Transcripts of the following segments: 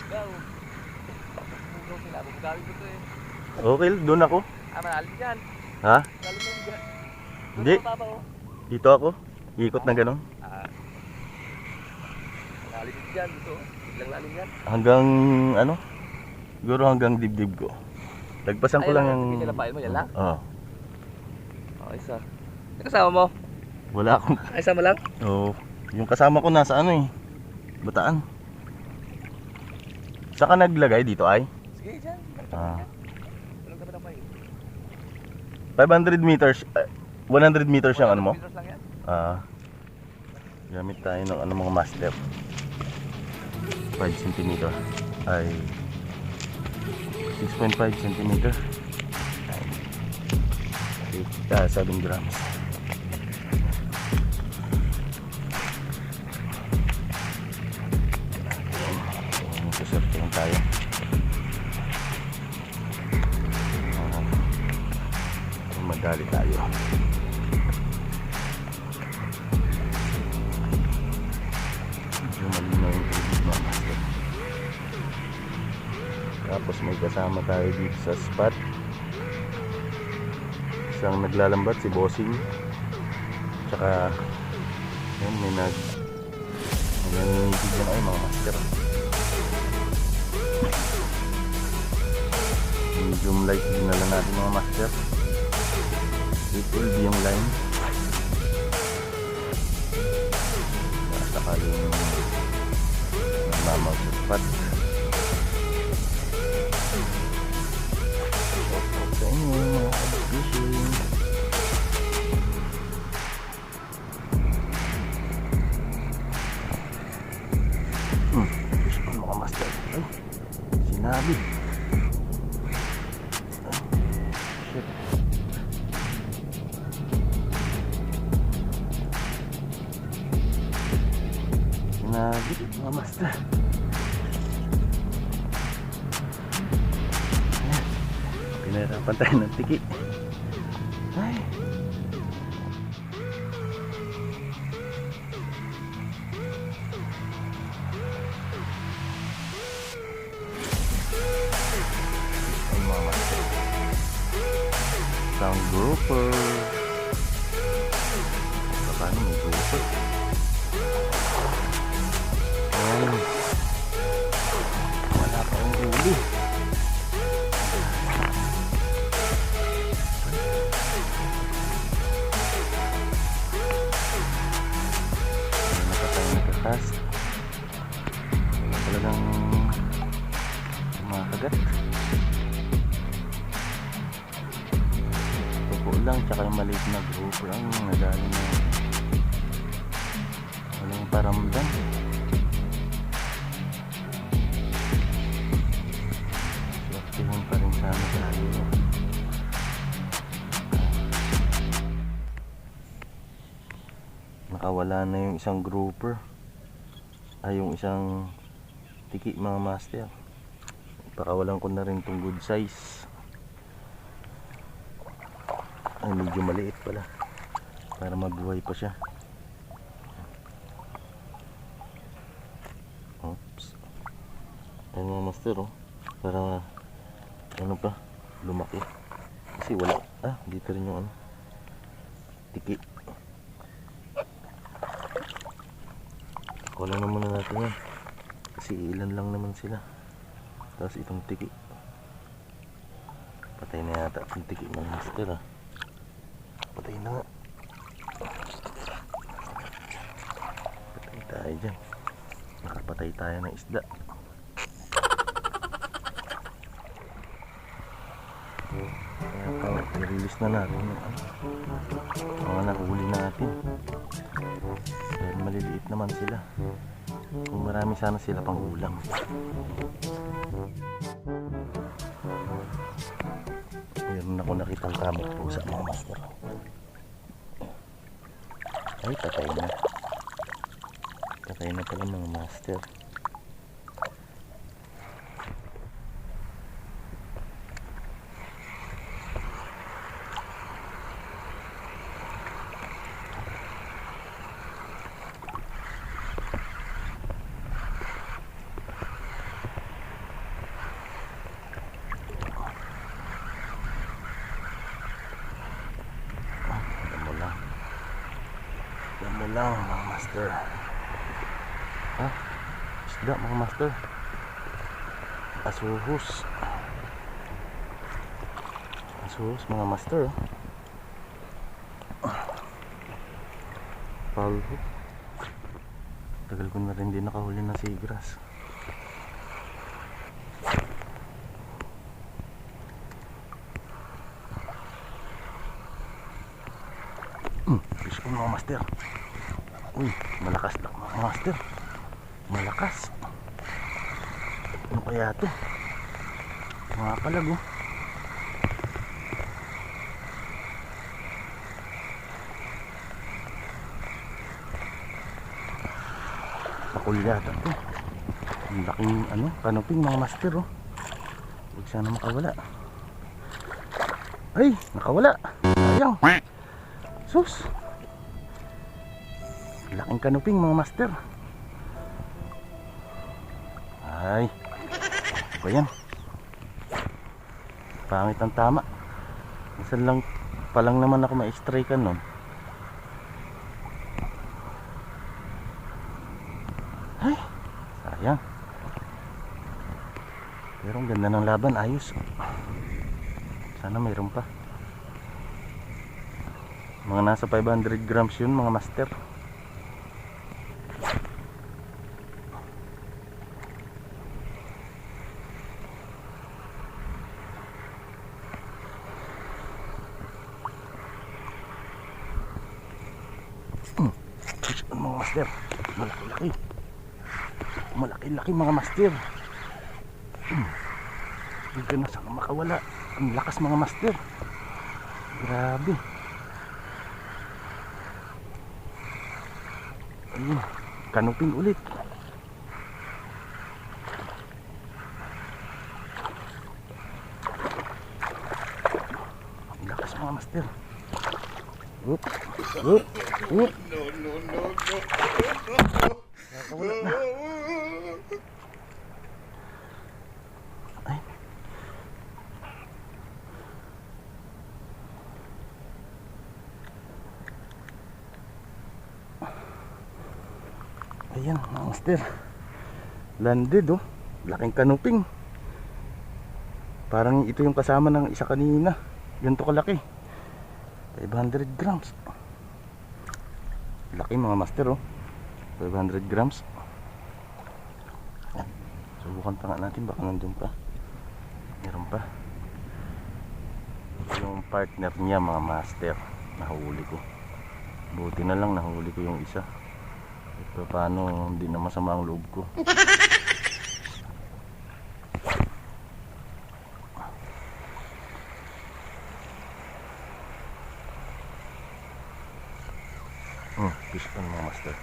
Ikaw. Bugaw sila. Bugawin ko to eh. Okay, doon ako. Malalim dyan. Ha? Malalim mo dyan. Hindi. Baba oh. Dito ako. Ikot na ganun. Malalim dyan dito. Biglang lalim yan. Hanggang ano? Siguro hanggang dibdib ko. Lagpasan ko lang yung... Ay, nilapain mo yan lang? Oo. Okay, isa. Yung kasama mo? Wala akong... Ay, isa mo lang? Oo. Yung kasama ko nasa ano eh. Bataan. Saan ka naglagay dito ay? Sige, dyan. Ah. Walang dapat pa eh. 500 meters. 100 meters yung ano mo? 100 meters lang yan. Gamit tayo ng ano mga master. 5 cm. Ay 6.5 cm. 7 grams. Susurfing tayo. Madali tayo. Malinaw yung tubig mga master. Tapos may kasama tayo dito sa spot. Isang naglalambat si Bossing. Tsaka yun, may nangingitig na ay mga master. Medium light dinala natin mga master. It will be yung line. Saka yung mamaw sa spot. Sa inyo mga fishing. Fish pa mga master. Ay, sinabi. Shit. Sinabi mga master. Pinahirapan tayo ng tiki. Ay. Ay mga master. Sound grouper. Paano may grouper? Ay. Wala pa ang huli. Nakakast. Wala talagang kumakagat. Tupo lang tsaka yung maliit na grouper ang nadali na walang paramdam. Swaktihan pa rin sana tayo. Nakawala na yung isang grouper. Ay yung isang tiki mga master. Pakawalan ko na rin itong good size. Ay medyo maliit pala. Para mabuhay pa siya. Oops. Ayan mga master oh. Para ano pa lumaki. Kasi wala. Dito rin yung ano tiki. Wala na muna natin yan. Kasi ilan lang naman sila. Tapos itong tiki. Patay na yata itong tiki ng master ah. Patay na nga. Patay tayo dyan. Nakapatay tayo ng isda. Kaya i-release na natin yung mga nahuli natin. Dahil maliliit naman sila. Kung marami sana sila pang ulam. Meron ako nakitang kamot po sa mga master. Ay patay na. Patay na pala mga master. lang mga master. Ha? Isda mga master. Asuhos. Asuhos mga master. Palho. Tagal ko na rin din nakahuli ng seagrass. Fish on mga master. Uy, malakas na mga master. Malakas. Ano kaya ito? Mga kalag oh. Pakulyata ito. Ang laking ano, kanuping mga master oh. Huwag sana makawala. Ay, nakawala. Sayang. Sus. Laking kanuping mga master. Ay. Ano ba yan? Pangit ang tama. Minsan lang palang naman ako ma-strikean nun. Ay. Sayang. Pero ang ganda ng laban. Ayos. Sana mayroon pa. Mga nasa 500 grams yun mga master. Mga master, malaki-laki. Malaki-laki mga master. Hindi ka na saan makawala. Ang lakas mga master. Grabe. Ayun, kanuping ulit. Ang lakas mga master. Oop, oop, oop. Nakawala na. Ay. Ayan mga master. Landed oh. Laking kanuping. Parang ito yung kasama ng isa kanina. Ganito kalaki. 500 grams. Laki mga master oh. 500 grams. Subukan pa nga natin, baka nandun pa. Meron pa. Ito yung partner niya mga master. Nahuli ko. Buti na lang nahuli ko yung isa. Ito paano hindi na masama ang loob ko. Fish on mga master.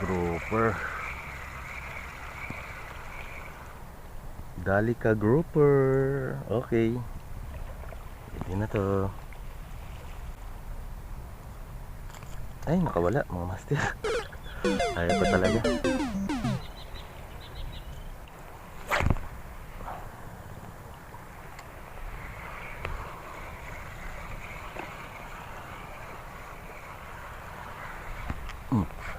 Grouper. Dali ka grouper. Okay. Pwede na to. Ay, nakawala mga master. Ayaw pa talaga.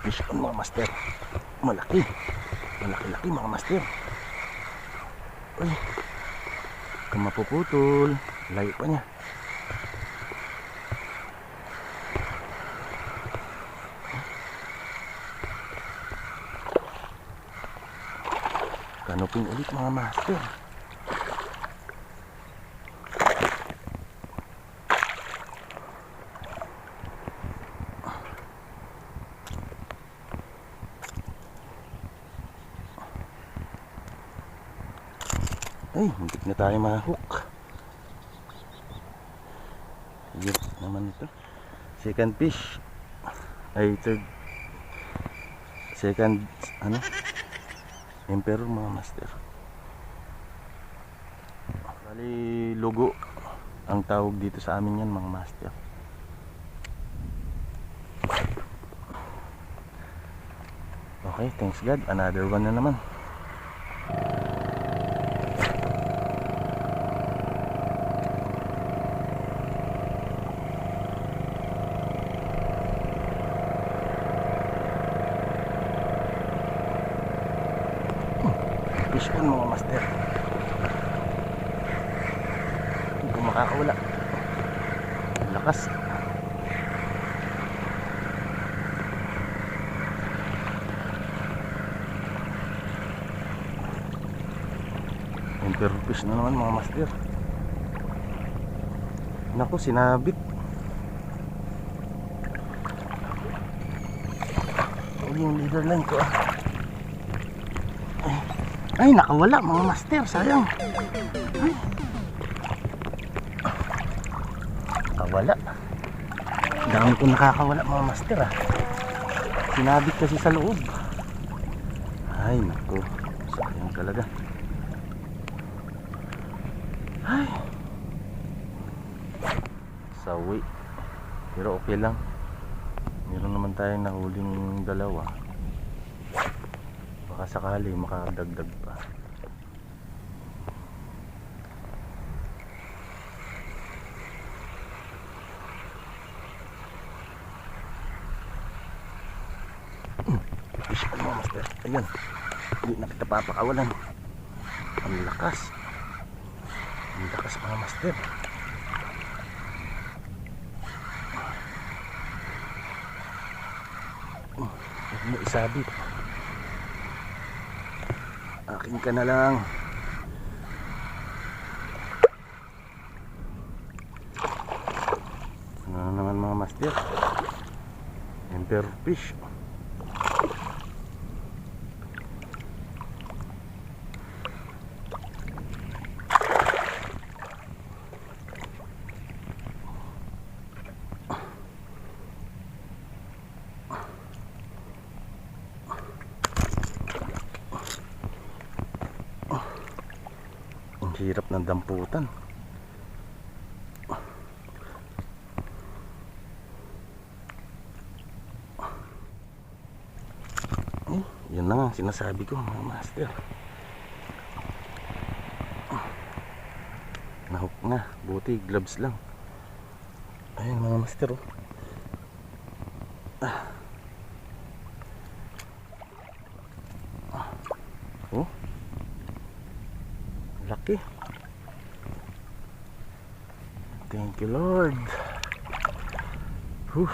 Fish on mga master. Malaki. Malaki-laki mga master. Uy. Kamapuputol. Layo pa niya. Kanuping ulit mga master. Ay, hindi na tayo ma-hook. Yun naman ito. Second fish. Ay, third. Second, ano? Emperor mga master. Bali, lugo ang tawag dito sa amin yan mga master. Okay, thanks God. Another one na naman. Fish on mga master. Hindi ko makakawala. Lakas. Emperor fish na naman mga master. Naku, sinabit. Yung leader line ko. Ay, nakawala mga master, sayang. Ay. Nakawala. Dami ko nakakawala mga master Sinabit kasi sa loob. Ay, naku, sayang talaga. Ay, sawi. Pero okay lang. Meron naman tayong nahuling dalawa. Baka sakali makadagdag pa. Fish on mga master. Ayan, hindi na kita papakawalan. Ang lakas. Ang lakas mga master. Huwag mo isabit. Akin ka na lang. Ano naman mga master? Emperor fish. Ang hirap ng damputan. Yan na nga sinasabi ko mga master. Nahook na, buti gloves lang. Ayun mga master oh, laki. Thank you Lord. Whew.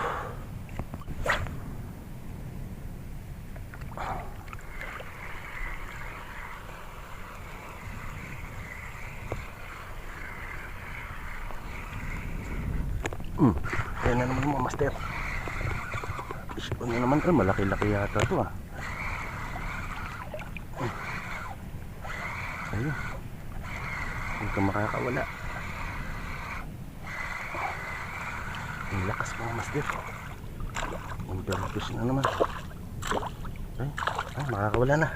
Ayan na naman mga master. Ano naman malaki-laki yata ito ayun, hindi ka makakawala. Ang lakas mga master. Ang berfish na naman. Ay, makakawala na.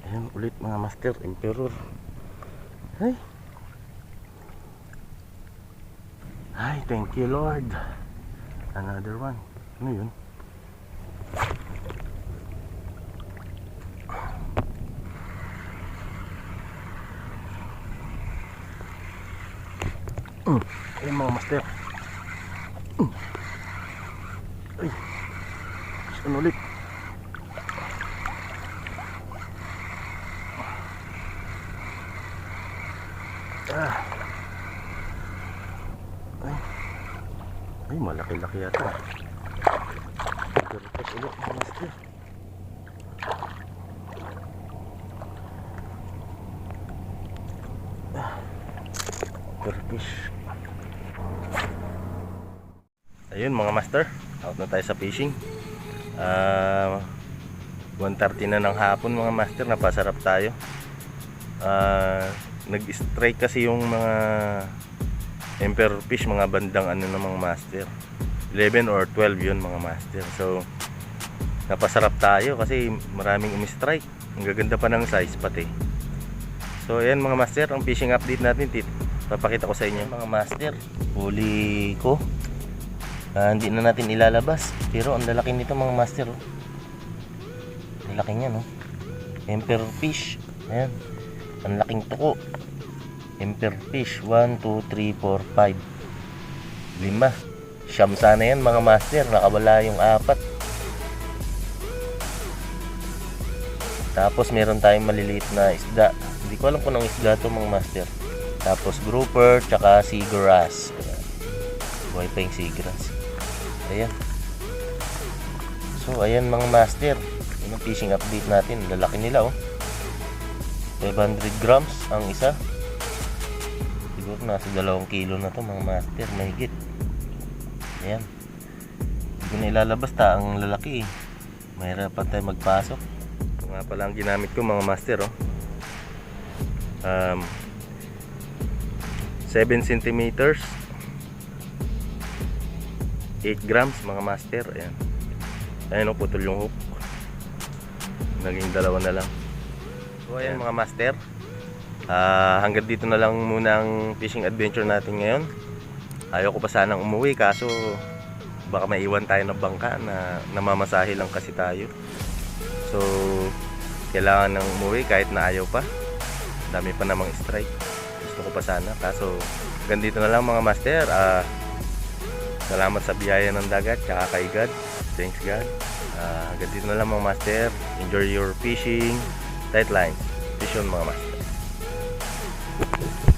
Ayan ulit mga master, emperor. Ay, thank you Lord. Another one. Ano yun? Ayan mga master. Ay, saan ulit? Ay, malaki-laki yata. Gerpes ulit mga master. Gerpes. Ayun mga master, out na tayo sa fishing. 1:30 na ng hapon mga master, napasarap tayo. Nag-strike kasi yung mga emperor fish mga bandang ano ng mga master, 11 or 12 yun mga master. So napasarap tayo kasi maraming umi-strike. Ang gaganda pa ng size pati. So ayan mga master, ang fishing update natin papakita ko sa inyo mga master. Huli ko, hindi na natin ilalabas pero ang lalaki nito mga master lalaki niya Emperor fish. Ayan, Ang laking tuko. Emperor fish. 1, 2, 3, 4, 5. 5. Siyam sana yan mga master. Nakawala yung 4. Tapos meron tayong maliliit na isda. Hindi ko alam kung anong isda to mga master. Tapos grouper, tsaka seagrass. Ayan. Buhay pa yung seagrass. Ayan. So ayan mga master. Yun ang fishing update natin. Lalaki nila oh. 500 grams ang isa. Siguro nasa 2 kilo na to mga master. Mahigit. Ayan. Hindi ko na ilalabas ta ang lalaki eh. Mahirapan tayo magpasok. Ito nga pala ang ginamit ko mga master oh. 7 centimeters 8 grams mga master. Ayan. Ayan oh, putol yung hook. Naging 2 na lang. So ayan mga master, hanggang dito na lang muna ang fishing adventure natin ngayon. Ayaw ko pa sanang umuwi kaso baka maiwan tayo ng bangka na namamasahe lang kasi tayo. So kailangan nang umuwi kahit na ayaw pa. Dami pa namang strike. Gusto ko pa sana kaso hanggang dito na lang mga master. Salamat sa biyaya ng dagat tsaka kay God. Thanks God. Hanggang dito na lang mga master. Enjoy your fishing. Tight lines. Fish on mga master.